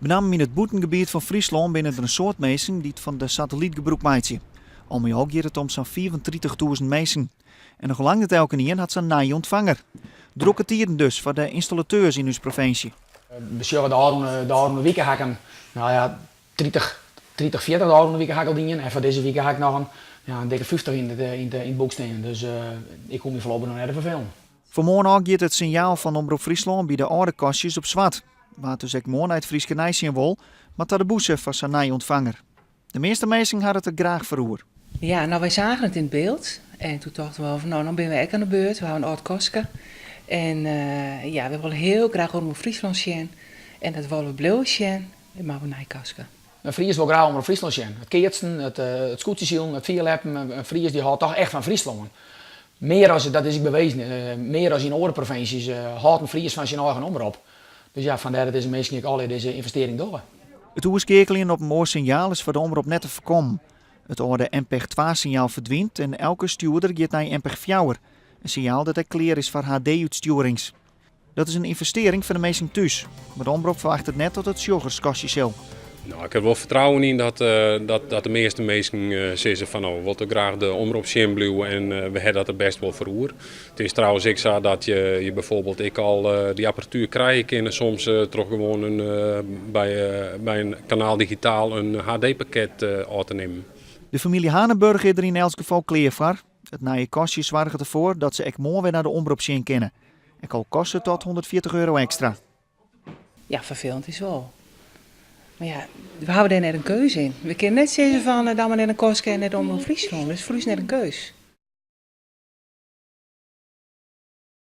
Met name in het boetengebied van Friesland binnen er een soort mensen die het van de satelliet gebruik maken. Al met al gaat het om zo'n 34.000 mensen. En nog lang dat elke jaar had ze een nieuwe ontvanger. Drukke tijden dus voor de installateurs in onze provincie. We zullen de oude weken hakken, nou ja, 40 oude weken hakkeldingen. En voor deze week ga ik nog een dikke 50 in het boek staan. Dus ik kom hier voorlopig nog net even filmen. Vanmorgen gaat het signaal van Omroep Friesland bij de oude kastjes op zwart. Waar dus ik morgen uit Frieske Nijsien wil, maar tot de boeze van zijn nieuwe ontvanger. De meeste mensen hadden het graag verroer. Ja, nou wij zagen het in het beeld. En toen dachten we van nou, dan ben we ook aan de beurt. We hebben een oud kastje. En ja, we willen heel graag Omroep Friesland zien. En dat willen we blijven zien. Maar we naar kastje. Een Fries wil graag Omroep Friesland zien. Het keertsen, het scootjesielen, het vierleppen. Een Fries die houdt toch echt van Friesland. Meer als, dat is ik bewezen, meer als in andere provincies houdt een Fries van zijn eigen omroep. Dus ja, vandaar dat deze mensen alle deze investering doen. Het oerskekelen op een mooi signaal is voor de omroep net te voorkomen. Het oude MPEG-2-signaal verdwijnt en elke stuurder gaat naar MPEG-4. Een signaal dat klaar is voor HD-uitstuurings. Dat is een investering voor de mensen thuis. Maar de omroep verwacht het net tot het joggerskastje zal. Nou, ik heb wel vertrouwen in dat de meeste mensen zeggen van nou, we willen graag de omroep zien blijven en we hebben dat er best wel verroer. Het is trouwens ook zo dat je bijvoorbeeld die apparatuur krijgen kunnen soms toch gewoon bij een kanaal digitaal een HD-pakket uit te nemen. De familie Hanenburg is er in elk geval klaar voor. Het nieuwe kastje zorgt ervoor dat ze morgen weer naar de omroep zien kunnen. En kan kosten tot €140 extra. Ja, vervelend is wel. Maar ja, we hebben daar net een keuze in. We kunnen net zeggen van dat we net een kastje en net Omroep Friesland. Dus voor ons net een keus.